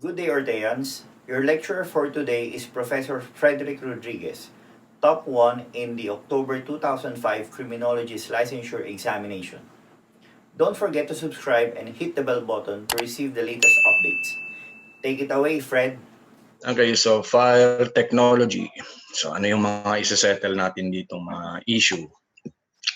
Good day, Orteans. Your lecturer for today is Professor Frederick Rodriguez, top 1 in the October 2005 Criminologists Licensure examination. Don't forget to subscribe and hit the bell button to receive the latest updates. Take it away, Fred. Okay, so fire technology. So ano yung mga isa-settle natin dito mga issue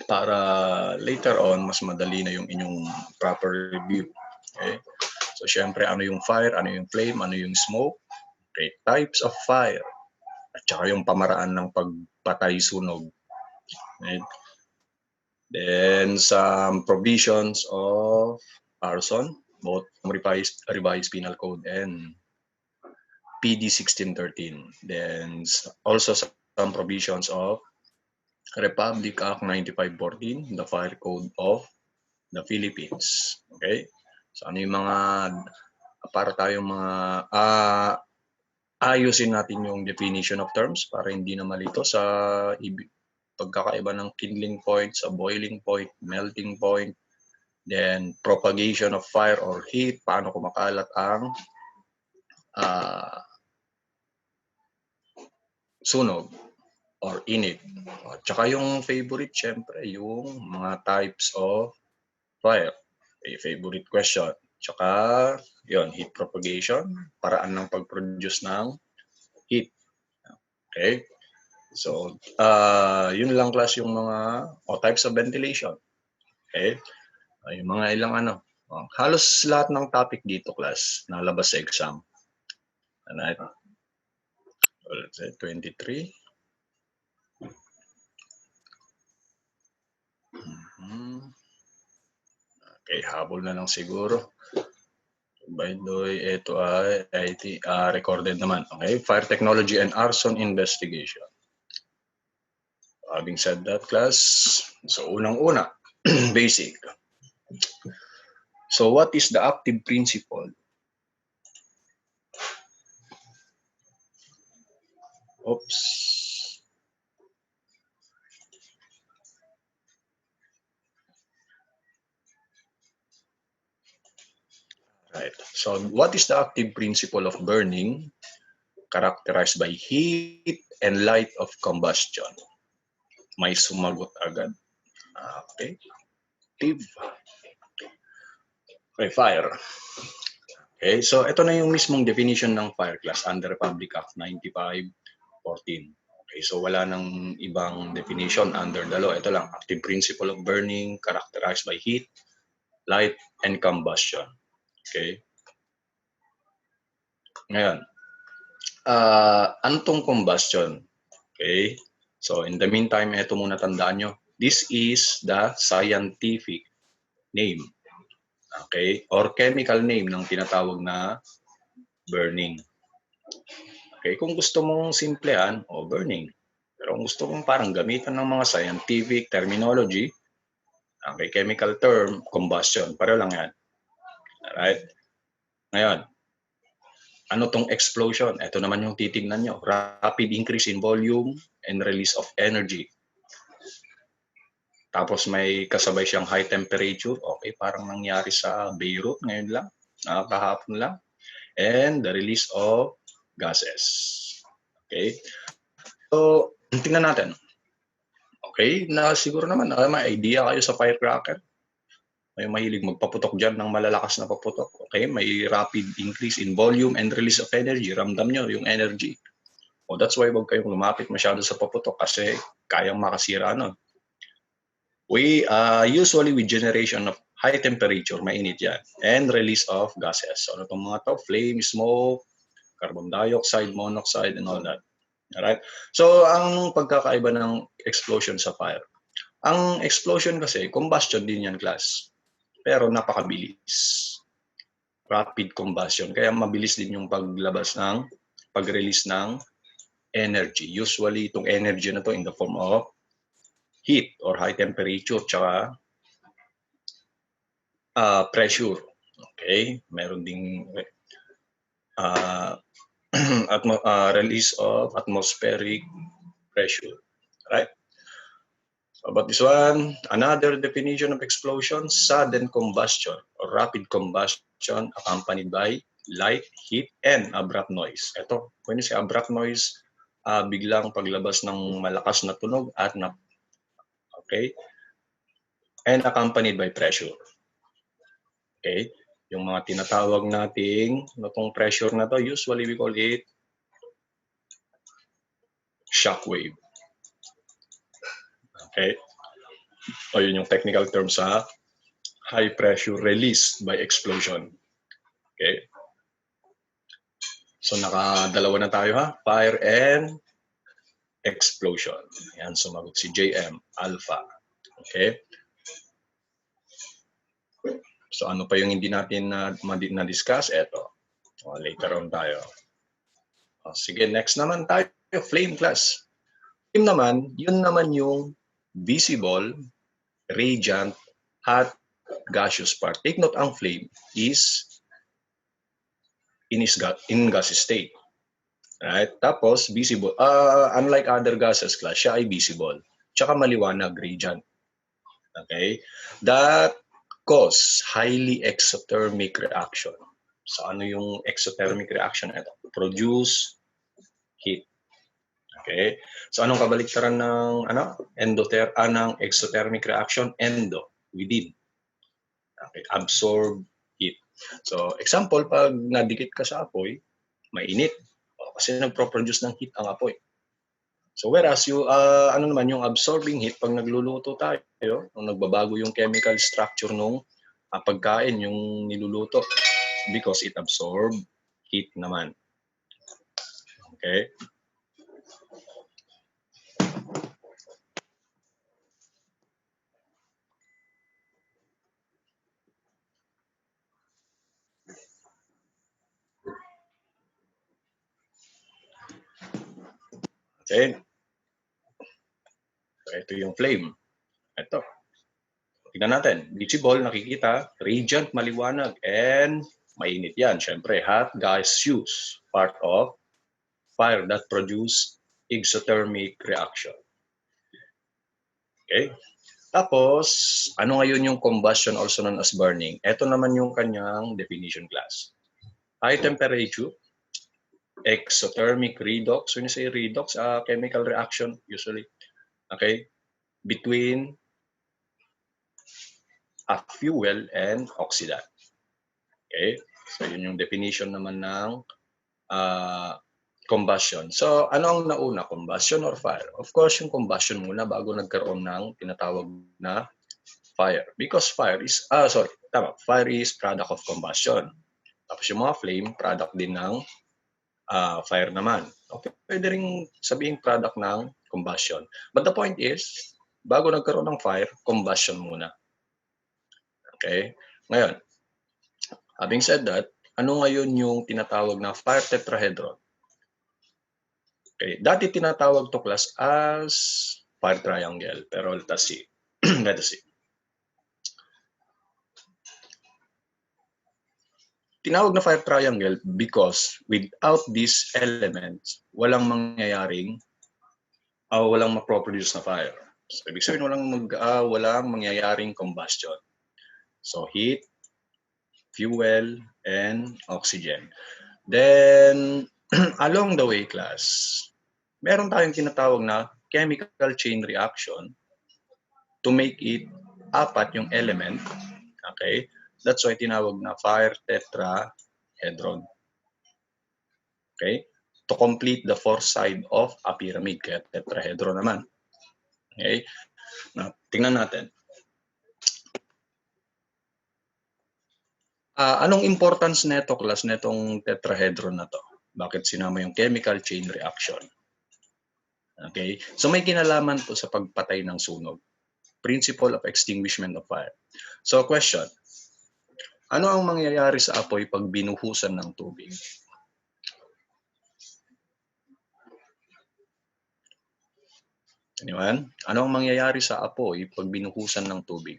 para later on mas madali na yung inyong proper review. Okay? So syempre ano yung fire, ano yung flame, ano yung smoke, okay, types of fire, at saka yung pamaraan ng pagpatay sunog. Right? Then some provisions of arson, both revised penal code and PD 1613. Then also some provisions of Republic Act 9514, the Fire Code of the Philippines. Okay? So ano yung mga para tayong mga ayusin natin yung definition of terms para hindi na malito sa pagkakaiba ng kindling point sa boiling point, melting point, then propagation of fire or heat, paano kumakalat ang sunog or init. At saka yung favorite, syempre, yung mga types of fire. Okay, favorite question. Tsaka, yun, heat propagation, paraan ng pag-produce ng heat. Okay? So, yun lang class yung mga types of ventilation. Okay? Yung mga ilang halos lahat ng topic dito class nalabas sa exam. Alright? So, let's say 23. Okay, habol na lang siguro. By the way, ito ay IT recorded naman. Okay, fire technology and arson investigation. Having said that, class, so unang-una, basic. So what is the active principle? Oops. Right. So what is the active principle of burning? Characterized by heat and light of combustion. May sumagot agad. Okay. Active. Okay, fire. Okay, so ito na yung mismong definition ng fire class under Republic Act 9514. Okay, so wala nang ibang definition under the law. Ito lang, active principle of burning characterized by heat, light, and combustion. Okay. Ngayon, ano tong combustion? Okay. So in the meantime, ito muna tandaan nyo. This is the scientific name. Okay. Or chemical name ng tinatawag na burning. Okay. Kung gusto mong simplehan, burning. Pero kung gusto mong parang gamitan ng mga scientific terminology, okay, chemical term, combustion. Pareho lang yan. Alright? Ngayon, ano tong explosion? Ito naman yung titignan nyo. Rapid increase in volume and release of energy. Tapos may kasabay siyang high temperature. Okay, parang nangyari sa Beirut ngayon lang. Kahapon lang. And the release of gases. Okay? So, tingnan natin. Okay, na siguro naman may idea kayo sa firecracker. May mahilig magpaputok dyan ng malalakas na paputok. Okay, may rapid increase in volume and release of energy. Ramdam nyo yung energy. That's why huwag kayong lumapit masyado sa paputok kasi kayang makasira nun. We usually with generation of high temperature, mainit yan, and release of gases. So, ano itong mga to? Flame, smoke, carbon dioxide, monoxide, and all that. Alright? So, ang pagkakaiba ng explosion sa fire. Ang explosion kasi, combustion din yan, class. Pero napakabilis. Rapid combustion. Kaya mabilis din yung pag-release ng energy. Usually, itong energy na to in the form of heat or high temperature tsaka pressure. Okay? Meron ding release of atmospheric pressure. Right? About this one, another definition of explosion, sudden combustion or rapid combustion accompanied by light, heat, and abrupt noise. Ito, when you say abrupt noise, biglang paglabas ng malakas na tunog at okay? And accompanied by pressure. Okay? Yung mga tinatawag nating itong pressure na to, usually we call it shock wave. Okay? O yun yung technical term sa high pressure release by explosion. Okay? So nakadalawa na tayo ha, fire and explosion. Yan, sumagot si JM, alpha. Okay? So ano pa yung hindi natin na-discuss? Eto. Later on tayo. Sige, next naman tayo, flame class. Flame naman, yun naman yung visible, radiant, hot, gaseous part. Take note, ang flame is in gaseous state. Right? Tapos, visible. Unlike other gases class, siya ay visible. Tsaka maliwanag, radiant. Okay? That cause highly exothermic reaction. So, ano yung exothermic reaction? Ito, produce heat. Okay? So, anong kabaliktaran ng ng exothermic reaction? Endo, within. Okay? Absorb heat. So, example, pag nadikit ka sa apoy, mainit. Kasi nagpo-produce ng heat ang apoy. So whereas yung yung absorbing heat pag nagluluto tayo, nung nagbabago yung chemical structure nung pagkain yung niluluto because it absorb heat naman. Okay? Okay? So ito yung flame. Ito. Tignan natin. Visible, nakikita, radiant, maliwanag, and mainit yan. Siyempre, hot, gaseous, part of fire that produce exothermic reaction. Okay? Tapos, ano ngayon yung combustion also known as burning? Ito naman yung kanyang definition class. High temperature, exothermic redox. When you say redox, chemical reaction usually, okay, between a fuel and oxidant. Okay, so yun yung definition naman ng combustion. So, ano ang nauna, combustion or fire? Of course, yung combustion muna bago nagkaroon ng tinatawag na fire. Because fire is, fire is product of combustion. Tapos yung mga flame, product din ng fire naman. Okay, pwede rin sabihin product ng combustion. But the point is, bago nagkaroon ng fire, combustion muna. Okay? Ngayon, having said that, ano ngayon yung tinatawag na fire tetrahedron? Okay, dati tinatawag to class as fire triangle, pero let us see. Let us see. Tinawag na fire triangle because without these elements, walang mangyayaring walang ma-produce na fire. So, ibig sabihin walang mangyayaring combustion. So, heat, fuel, and oxygen. Then, along the way, class, meron tayong tinatawag na chemical chain reaction to make it apat yung element. Okay? That's why tinawag na fire tetrahedron. Okay? To complete the fourth side of a pyramid. Kaya tetrahedron naman. Okay? Now, tingnan natin. Anong importance nito, class, netong tetrahedron na to? Bakit sinama yung chemical chain reaction? Okay? So may kinalaman to sa pagpatay ng sunog. Principle of extinguishment of fire. So question, ano ang mangyayari sa apoy pag binuhusan ng tubig? Anyone? Ano ang mangyayari sa apoy pag binuhusan ng tubig?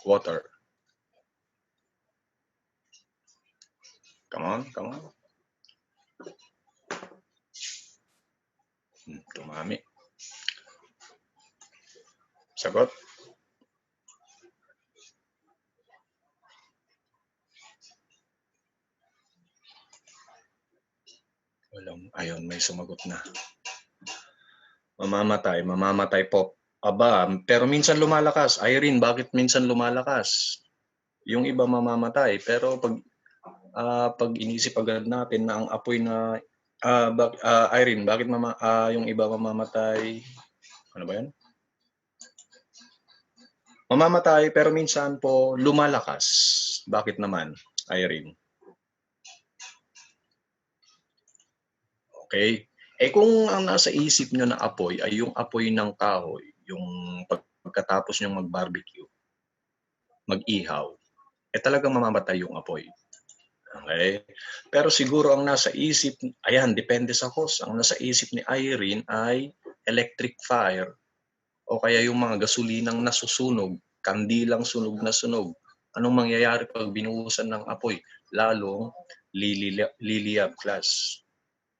Water. Come on, come on. Tumami. Sagot? Ayun, may sumagot na. Mamamatay po. Aba, pero minsan lumalakas. Irene, bakit minsan lumalakas? Yung iba mamamatay, pero pag inisip agad natin na ang apoy na Irene, bakit yung iba mamamatay? Ano ba 'yan? Mamamatay pero minsan po lumalakas. Bakit naman, Irene? Okay? Kung ang nasa isip nyo na apoy ay yung apoy ng kahoy, yung pagkatapos nyo mag-barbecue, mag-ihaw, talagang mamamatay yung apoy. Okay? Pero siguro ang nasa isip, ayan, depende sa host. Ang nasa isip ni Irene ay electric fire o kaya yung mga gasolinang nasusunog, kandilang sunog na sunog. Anong mangyayari pag binuhusan ng apoy? Lalong liliyab, class.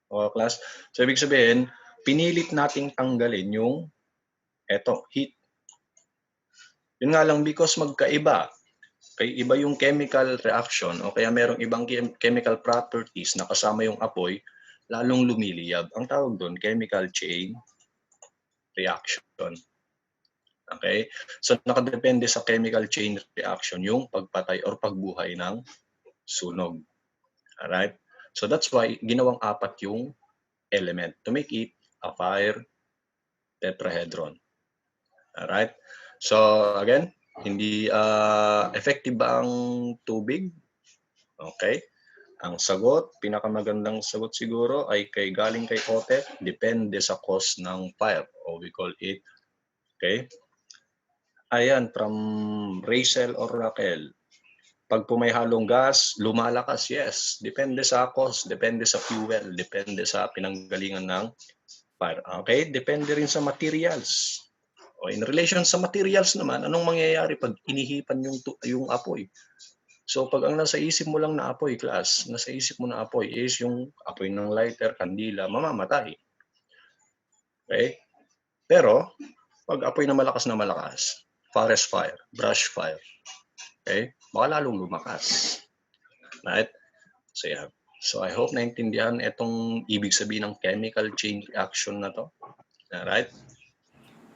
O class. So ibig sabihin, pinilit nating tanggalin yung heat. Yun nga lang because magkaiba. Kaya iba yung chemical reaction o kaya merong ibang chemical properties na kasama yung apoy, lalong lumiliyab. Ang tawag doon, chemical chain reaction. Okay? So nakadepende sa chemical chain reaction yung pagpatay or pagbuhay ng sunog. Alright? So that's why ginawang apat yung element to make it a fire tetrahedron. Alright? So again, hindi effective ba ang tubig? Okay? Ang sagot, pinakamagandang sagot siguro ay galing kay Ote, depende sa cause ng fire or we call it, okay? Ayan, from Rachel or Raquel. Pag po may halong gas, lumalakas, yes. Depende sa cause, depende sa fuel, depende sa pinanggalingan ng fire. Okay? Depende rin sa materials. O in relation sa materials naman, anong mangyayari pag inihipan yung apoy? So pag ang nasa isip mo lang na apoy, class, nasa isip mo na apoy is yung apoy ng lighter, kandila, mamamatay. Okay? Pero pag apoy na malakas, forest fire, brush fire, okay? Baka lalong lumakas. Right? So yeah. So I hope naintindihan itong ibig sabihin ng chemical chain reaction na to. Alright?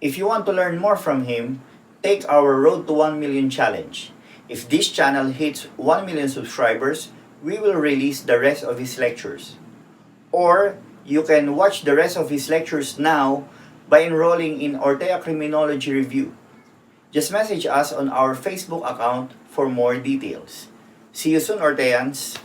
If you want to learn more from him, take our Road to 1 Million challenge. If this channel hits 1 million subscribers, we will release the rest of his lectures. Or you can watch the rest of his lectures now by enrolling in Ortea Criminology Review. Just message us on our Facebook account for more details. See you soon, Orteans!